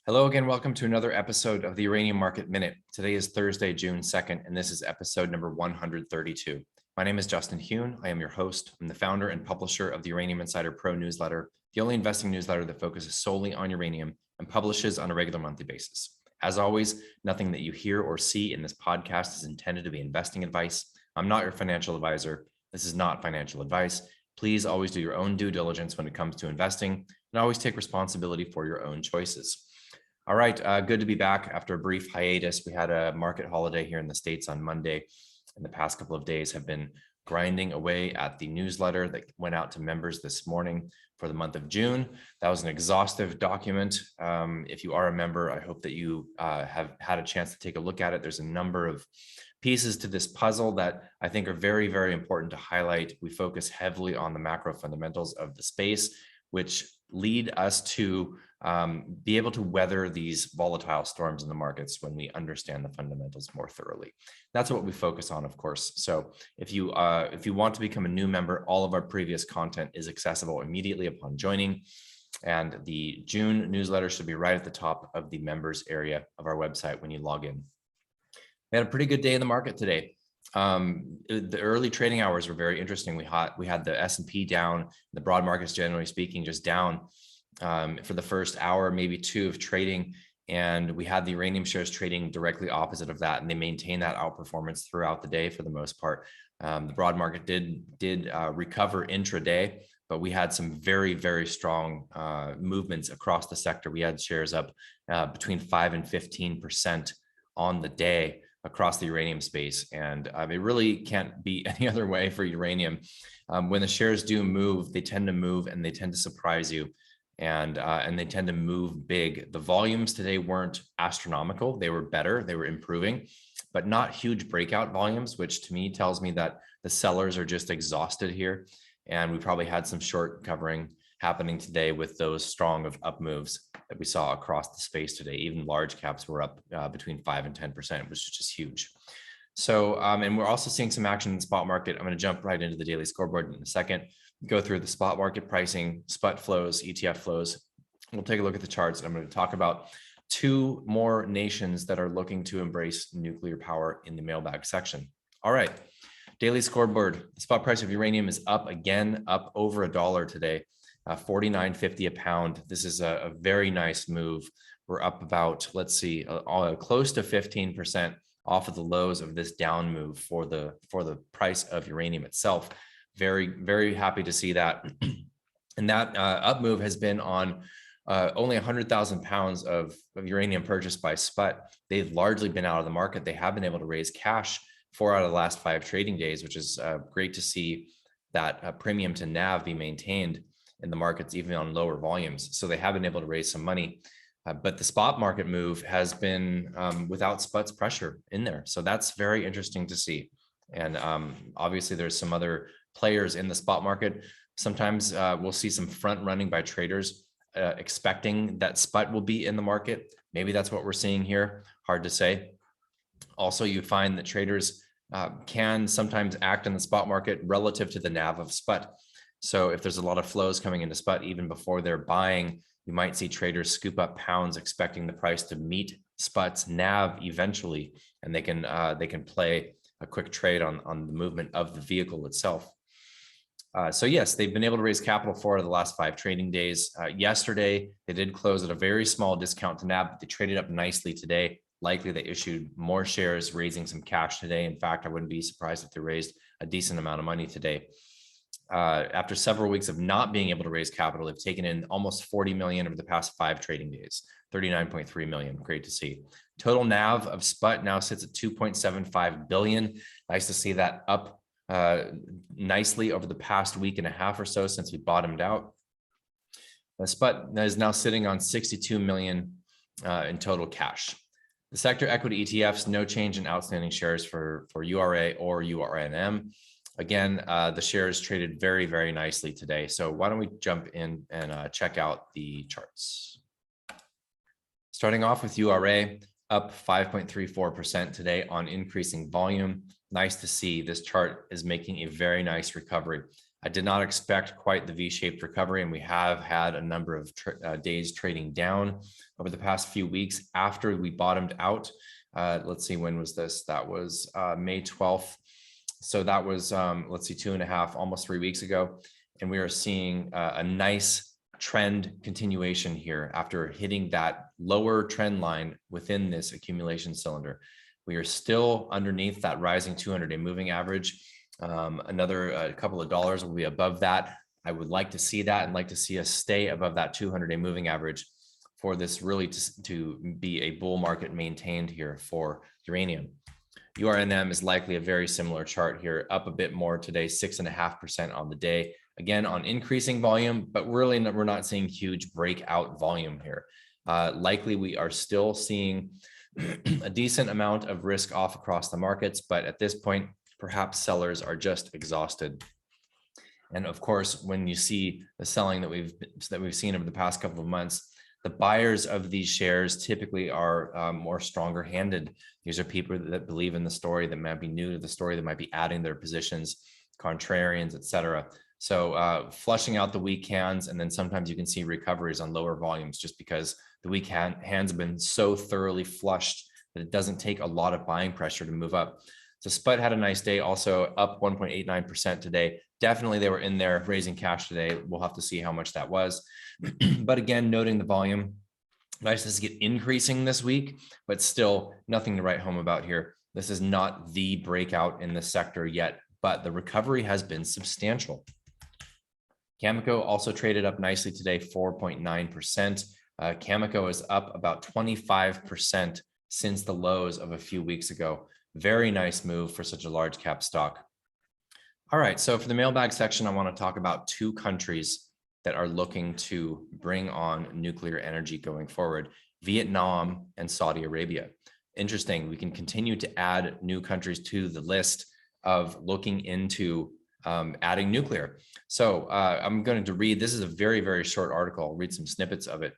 Hello again. Welcome to another episode of the Uranium Market Minute. Today is Thursday, June 2nd, and this is episode number 132. My name is Justin Huhn. I am your host. I'm the founder and publisher of the Uranium Insider Pro Newsletter, the only investing newsletter that focuses solely on uranium and publishes on a regular monthly basis. As always, nothing that you hear or see in this podcast is intended to be investing advice. I'm not your financial advisor. This is not financial advice. Please always do your own due diligence when it comes to investing, and always take responsibility for your own choices. All right, good to be back after a brief hiatus. We had a market holiday here in the States on Monday, and the past couple of days have been grinding away at the newsletter that went out to members this morning for the month of June. That was an exhaustive document. If you are a member, I hope that you have had a chance to take a look at it. There's a number of pieces to this puzzle that I think are very, very important to highlight. We focus heavily on the macro fundamentals of the space, which lead us to be able to weather these volatile storms in the markets when we understand the fundamentals more thoroughly. That's what we focus on, of course. So if you want to become a new member, all of our previous content is accessible immediately upon joining. And the June newsletter should be right at the top of the members area of our website when you log in. We had a pretty good day in the market today. The early trading hours were very interesting. We had the S&P down, the broad markets, generally speaking, just down for the first hour, maybe two of trading. And we had the uranium shares trading directly opposite of that. And they maintained that outperformance throughout the day for the most part. The broad market did recover intraday, but we had some very, very strong movements across the sector. We had shares up between 5 and 15% on the day across the uranium space. And it really can't be any other way for uranium. When the shares do move, they tend to move and they tend to surprise you. And they tend to move big. The volumes today weren't astronomical. They were better. They were improving, but not huge breakout volumes, which to me tells me that the sellers are just exhausted here. And we probably had some short covering happening today with those strong of up moves that we saw across the space today. Even large caps were up between 5 and 10%, which is just huge. So, and we're also seeing some action in the spot market. I'm going to jump right into the daily scoreboard in a second, go through the spot market pricing, spot flows, ETF flows. We'll take a look at the charts. And I'm going to talk about two more nations that are looking to embrace nuclear power in the mailbag section. All right. Daily scoreboard. The spot price of uranium is up again, up over $1 today. 49.50 a pound. This is a very nice move. We're up about, let's see, close to 15% off of the lows of this down move for the price of uranium itself. Very, very happy to see that. And that up move has been on only 100,000 pounds of uranium purchased by SPUT. They've largely been out of the market. They have been able to raise cash 4 out of the last 5 trading days, which is great to see that premium to NAV be maintained in the markets, even on lower volumes. So they have been able to raise some money, but the spot market move has been without SPUT's pressure in there. So that's very interesting to see. And obviously there's some other players in the spot market. Sometimes we'll see some front running by traders expecting that SPUT will be in the market. Maybe that's what we're seeing here. Hard to say. Also, you find that traders can sometimes act in the spot market relative to the NAV of SPUT. So if there's a lot of flows coming into SPUT, even before they're buying, you might see traders scoop up pounds expecting the price to meet SPUT's NAV eventually, and they can play a quick trade on the movement of the vehicle itself. So yes, they've been able to raise capital 4 of the last 5 trading days. Yesterday, they did close at a very small discount to NAV, but they traded up nicely today. Likely they issued more shares, raising some cash today. In fact, I wouldn't be surprised if they raised a decent amount of money today. After several weeks of not being able to raise capital, they've taken in almost 40 million over the past 5 trading days, 39.3 million. Great to see. Total NAV of SPUT now sits at 2.75 billion. Nice to see that up nicely over the past week and a half or so since we bottomed out. The SPUT is now sitting on 62 million in total cash. The sector equity ETFs, no change in outstanding shares for URA or URNM. Again, the shares traded very, very nicely today. So why don't we jump in and check out the charts. Starting off with URA, up 5.34% today on increasing volume. Nice to see. This chart is making a very nice recovery. I did not expect quite the V-shaped recovery, and we have had a number of days trading down over the past few weeks after we bottomed out. Let's see, when was this? That was May 12th. So that was, let's see, 2.5, almost 3 weeks ago. And we are seeing a nice trend continuation here after hitting that lower trend line within this accumulation cylinder. We are still underneath that rising 200-day moving average. Another couple of dollars will be above that. I would like to see that and like to see us stay above that 200-day moving average for this really to be a bull market maintained here for uranium. URNM is likely a very similar chart here, up a bit more today, 6.5% on the day. Again, on increasing volume, but really we're not seeing huge breakout volume here. Likely we are still seeing a decent amount of risk off across the markets, but at this point, perhaps sellers are just exhausted. And of course, when you see the selling that we've seen over the past couple of months, the buyers of these shares typically are more stronger handed. These are people that believe in the story, that might be new to the story, that might be adding their positions, contrarians, etc. So flushing out the weak hands, and then sometimes you can see recoveries on lower volumes just because the weak hands have been so thoroughly flushed that it doesn't take a lot of buying pressure to move up. So SPUT had a nice day, also up 1.89% today. Definitely they were in there raising cash today. We'll have to see how much that was. But again, noting the volume, nice to see it increasing this week, but still nothing to write home about here. This is not the breakout in the sector yet, but the recovery has been substantial. Cameco also traded up nicely today, 4.9%. Cameco is up about 25% since the lows of a few weeks ago. Very nice move for such a large cap stock. All right, so for the mailbag section, I want to talk about two countries that are looking to bring on nuclear energy going forward: Vietnam and Saudi Arabia. Interesting, we can continue to add new countries to the list of looking into adding nuclear. So I'm going to read, this is a very, very short article. I'll read some snippets of it.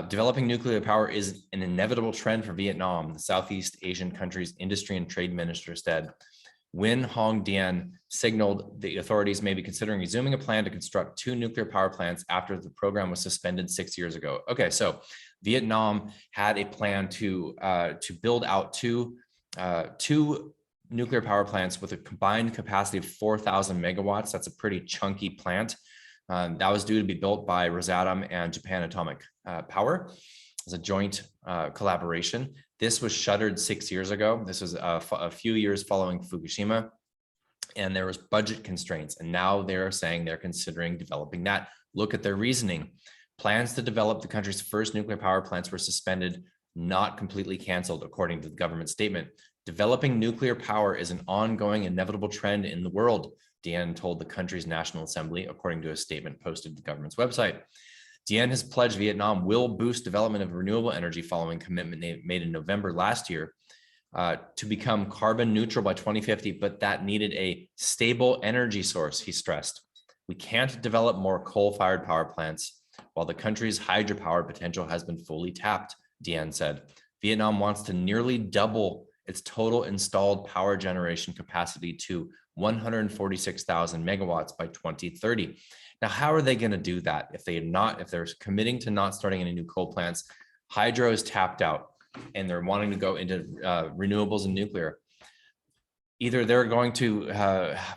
Developing nuclear power is an inevitable trend for Vietnam, the Southeast Asian country's industry and trade minister said. Nguyen Hong Dien signaled the authorities may be considering resuming a plan to construct 2 nuclear power plants after the program was suspended 6 years ago. Okay, so Vietnam had a plan to build out two nuclear power plants with a combined capacity of 4,000 megawatts. That's a pretty chunky plant. That was due to be built by Rosatom and Japan Atomic Power as a joint collaboration. This was shuttered 6 years ago. This was a few years following Fukushima, and there was budget constraints. And now they're saying they're considering developing that. Look at their reasoning. Plans to develop the country's first nuclear power plants were suspended, not completely canceled, according to the government statement. Developing nuclear power is an ongoing, inevitable trend in the world, Dien told the country's National Assembly, according to a statement posted to the government's website. Dien has pledged Vietnam will boost development of renewable energy following commitment made in November last year to become carbon neutral by 2050, but that needed a stable energy source, he stressed. We can't develop more coal-fired power plants while the country's hydropower potential has been fully tapped, Dien said. Vietnam wants to nearly double its total installed power generation capacity to 146,000 megawatts by 2030. Now, how are they going to do that if they're committing to not starting any new coal plants? Hydro is tapped out and they're wanting to go into renewables and nuclear. Either they're going to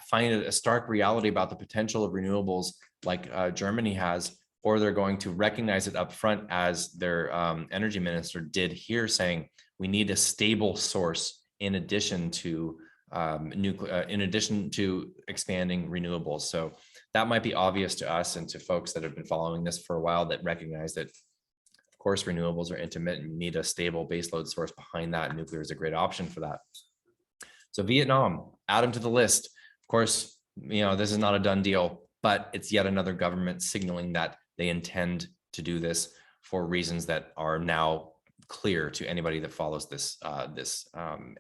find a stark reality about the potential of renewables like Germany has, or they're going to recognize it up front, as their energy minister did here, saying we need a stable source in addition to in addition to expanding renewables. So that might be obvious to us and to folks that have been following this for a while, that recognize that, of course, renewables are intermittent. You need a stable baseload source behind that. Nuclear is a great option for that. So Vietnam, add them to the list. Of course, this is not a done deal, but it's yet another government signaling that they intend to do this for reasons that are now clear to anybody that follows this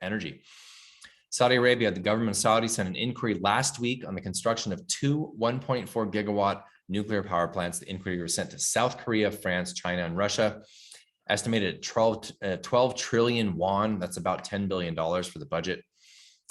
energy. Saudi Arabia, the government of Saudi sent an inquiry last week on the construction of 2 1.4 gigawatt nuclear power plants. The inquiry was sent to South Korea, France, China, and Russia. Estimated at 12 trillion won, that's about $10 billion for the budget.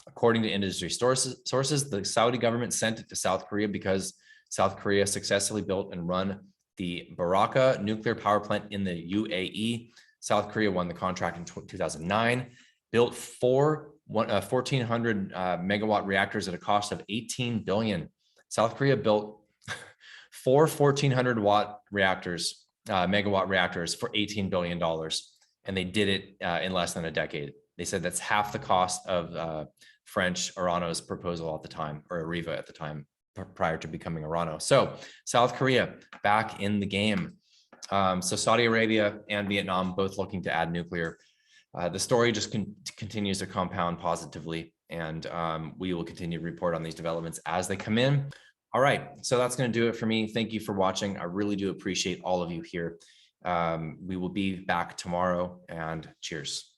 According to industry sources, the Saudi government sent it to South Korea because South Korea successfully built and run the Baraka nuclear power plant in the UAE. South Korea won the contract in 2009, built 1,400 megawatt reactors at a cost of $18 billion. South Korea built 4 1,400 watt reactors, megawatt reactors for $18 billion. And they did it in less than a decade. They said that's half the cost of French Orano's proposal at the time, or Areva at the time, prior to becoming Orano. So South Korea back in the game. So Saudi Arabia and Vietnam both looking to add nuclear. The story just continues to compound positively, and we will continue to report on these developments as they come in. All right, so that's going to do it for me. Thank you for watching. I really do appreciate all of you here. We will be back tomorrow, and cheers.